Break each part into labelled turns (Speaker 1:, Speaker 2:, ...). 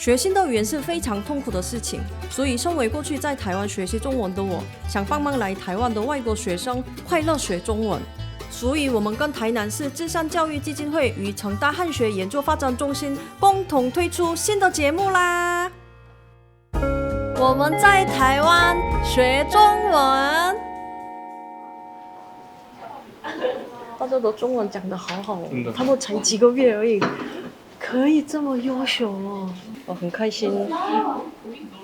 Speaker 1: 学新的语言是非常痛苦的事情，所以身为过去在台湾学习中文的我，想帮忙来台湾的外国学生快乐学中文。所以我们跟台南市至善教育基金会与成大汉学研究发展中心共同推出新的节目啦！我们在台湾学中文，大家的中文讲得好好哦，他们才几个月而已，可以这么优秀哦！我很开心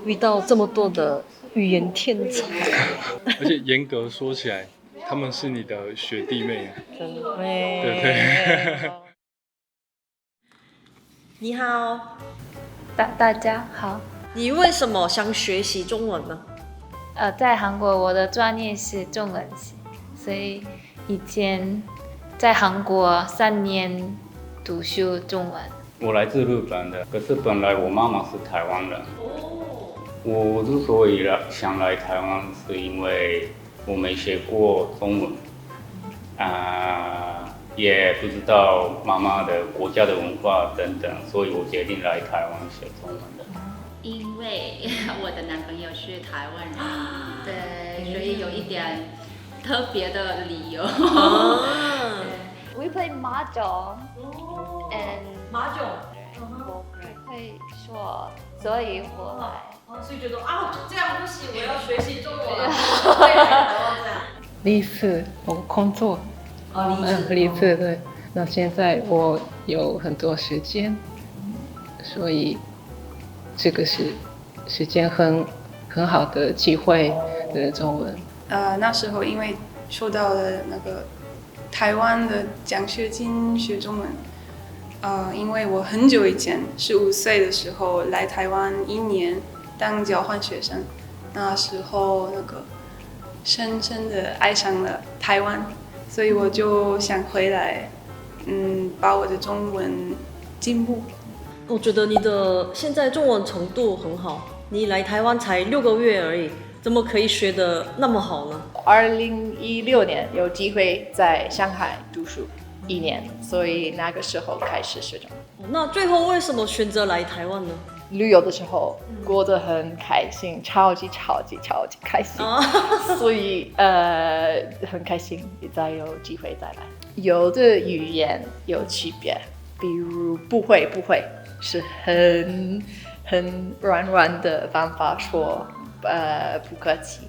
Speaker 1: 遇到这么多的语言天才，
Speaker 2: 而且严格说起来，他们是你的学弟妹啊，
Speaker 1: 真的
Speaker 2: 对对。
Speaker 1: 你好，
Speaker 3: 大家好。
Speaker 1: 你为什么想学习中文呢？
Speaker 3: 在韩国我的专业是中文系，所以以前在韩国3年读书中文。
Speaker 4: 我来自日本的，可是本来我妈妈是台湾人。我之所以想来台湾，是因为我没学过中文，也不知道妈妈的国家的文化等等，所以我决定来台湾学中文的。
Speaker 5: 因为我的男朋友是台湾人，对，所以有一点特别的理由。
Speaker 3: We play mahjong and
Speaker 1: 马囧，
Speaker 3: 我会说，所以我来。
Speaker 1: 所以觉得这样不行，我要学习中文，对来台湾这样。
Speaker 6: 离世，我工作。离世对。那现在我有很多时间，所以这个是时间很好的机会的中文。
Speaker 7: 那时候因为受到了那个台湾的奖学金学中文，因为我很久以前15岁的时候来台湾1年当交换学生，那时候那个深深的爱上了台湾，所以我就想回来，把我的中文进步。
Speaker 1: 我觉得你的现在中文程度很好，你来台湾才6个月而已，怎么可以学得那么好呢
Speaker 8: ？2016年有机会在上海读书1年，所以那个时候开始学中文。
Speaker 1: 那最后为什么选择来台湾呢？
Speaker 8: 旅游的时候过得很开心，超级开心，所以很开心再有机会再来。有的语言有区别，比如不会是很软的方法说，不客气。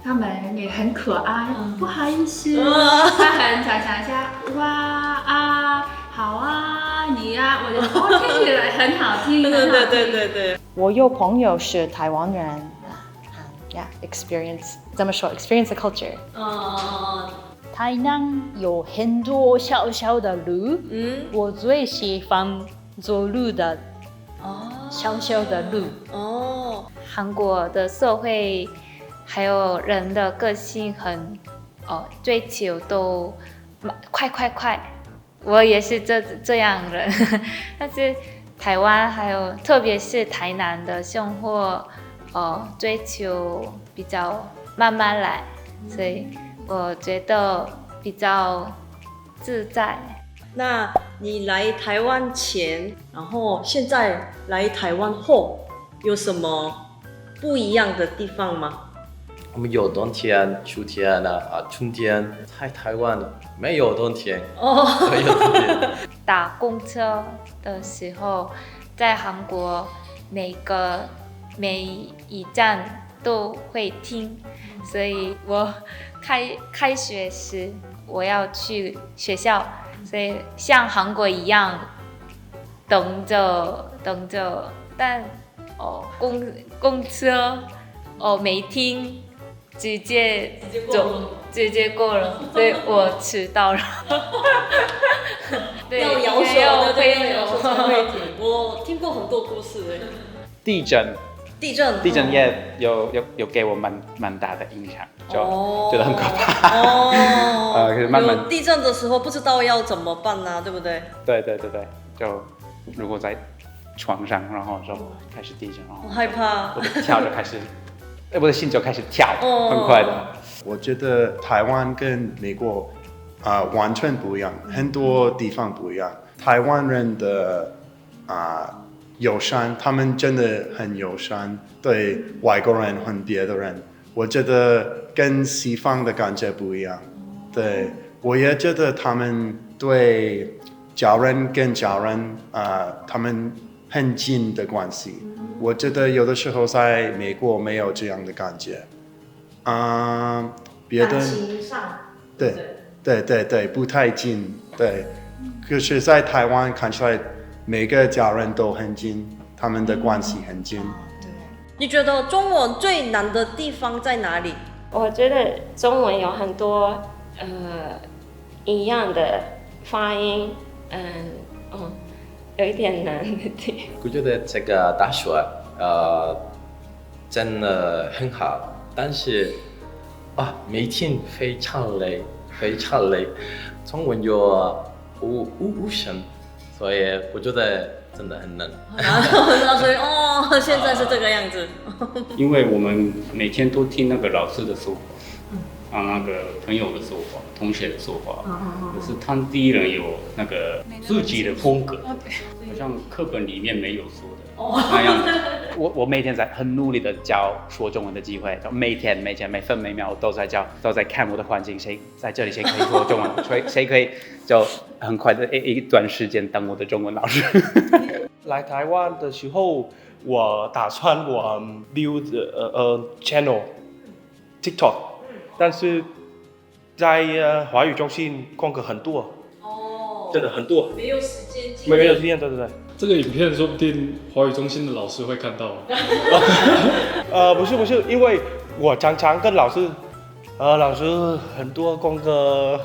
Speaker 5: 他们也很可爱，不好意思，他很常常说哇好啊你啊，我觉得听起来很好听。
Speaker 1: 对。
Speaker 9: 我有朋友是台湾人，experience 怎么说 ？experience the culture。台南有很多小小的路，我最喜欢走路的，小小的路。
Speaker 3: 韩国的社会还有人的个性很，追求都快，我也是这样人，但是台湾还有特别是台南的生活，追求比较慢慢来，所以我觉得比较自在。
Speaker 1: 那你来台湾前，然后现在来台湾后，有什么不一样的地方吗？
Speaker 10: 我们有冬天、秋天春天，在台湾没有冬天。没有冬天。
Speaker 3: 打公车的时候，在韩国每一站都会听，所以我开学时我要去学校，所以像韩国一样等着，但公车没听。直接过了，所以我迟到了。
Speaker 1: 对，要摇手，要摇手才会停。我听过很多故事
Speaker 11: 地震也有给我蛮大的影响，就觉得很可怕。可是慢慢
Speaker 1: 地震的时候不知道要怎么办啊，对不对？
Speaker 11: 对，就如果在床上，然后就开始地震，然后
Speaker 1: 害怕，
Speaker 11: 我的跳就开始。我的心就开始跳，很快的。
Speaker 12: 我觉得台湾跟美国完全不一样，很多地方不一样。台湾人的友善，他们真的很友善，对外国人和别的人，我觉得跟西方的感觉不一样。对，我也觉得他们对家人跟家人他们很近的关系。我觉得有的时候在美国没有这样的感觉。别的
Speaker 1: 感情上，
Speaker 12: 对，不太近。对，可是在台湾看起来每个家人都很近，他们的关系很近。
Speaker 1: 你觉得中文最难的地方在哪里？
Speaker 13: 我觉得中文有很多一样的发音，有一点难的地方。
Speaker 10: 我觉得这个大学真的很好，但是每天非常累，中文有五声，所以我觉得真的很难。
Speaker 1: 所以现在是这个样子。
Speaker 4: 因为我们每天都听那个老师的说法，那个朋友的说法，同学的说法，可是当地人有那个自己的风格，好像课本里面没有说的那样子。
Speaker 11: 我每天在很努力的教说中文的机会，每天每分每秒都在教，都在看我的环境，谁在这里，谁可以说中文，谁可以就很快的一段时间当我的中文老师。
Speaker 14: 来台湾的时候，我打算我 build channel TikTok， 但是在华语中心功课很多，真的很多，
Speaker 1: 没有时间，
Speaker 14: 没有时间，对。
Speaker 2: 这个影片说不定华语中心的老师会看到。
Speaker 14: 不是，因为我常常跟老师，老师很多功课，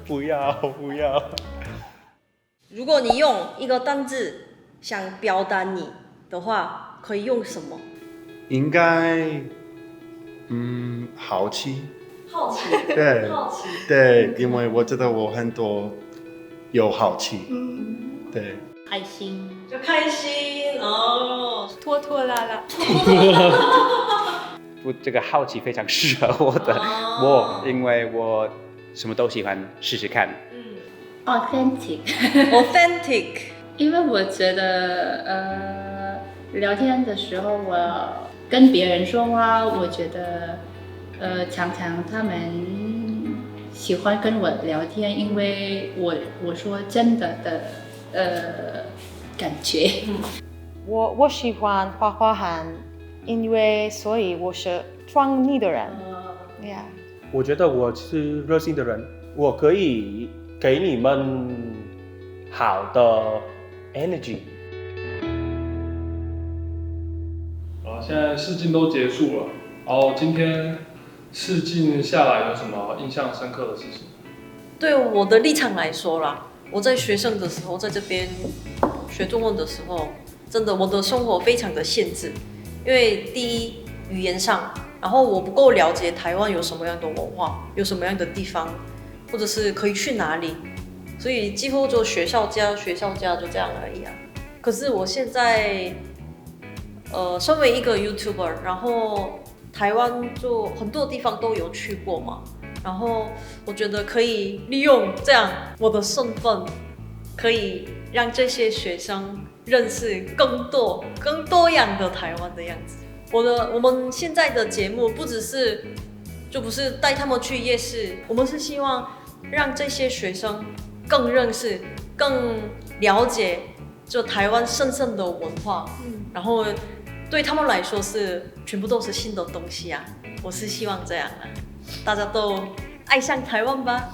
Speaker 14: 不要。
Speaker 1: 如果你用一个单字想表达你的话，可以用什么？
Speaker 12: 应该，好奇。
Speaker 1: 好奇。
Speaker 12: 对。
Speaker 1: 好奇。
Speaker 12: 对，因为我觉得我很多有好奇。对。
Speaker 9: 开心。
Speaker 1: 就开心
Speaker 5: 拖拖拉拉。
Speaker 11: 这个好奇非常适合我，因为我什么都喜欢试试看。
Speaker 5: Authentic，
Speaker 8: 因为我觉得聊天的时候，我跟别人说话，我觉得常常他们喜欢跟我聊天，因为我说真的感觉。
Speaker 15: 我喜欢画画汉，所以我是创意的人。
Speaker 14: 我觉得我是热心的人，我可以给你们好的 energy。
Speaker 2: 现在试镜都结束了，然后今天试镜下来有什么印象深刻的事情？
Speaker 1: 对我的立场来说啦，我在学生的时候，在这边学中文的时候，真的我的生活非常的限制，因为第一语言上，然后我不够了解台湾有什么样的文化，有什么样的地方，或者是可以去哪里，所以几乎就学校加就这样而已啊。可是我现在身为一个 YouTuber， 然后台湾就很多地方都有去过嘛，然后我觉得可以利用这样我的身份，可以让这些学生认识更多样的台湾的样子。我们现在的节目不是带他们去夜市，我们是希望让这些学生更认识、更了解就台湾深深的文化，然后对他们来说全部都是新的东西啊！我是希望这样啊，大家都爱上台湾吧。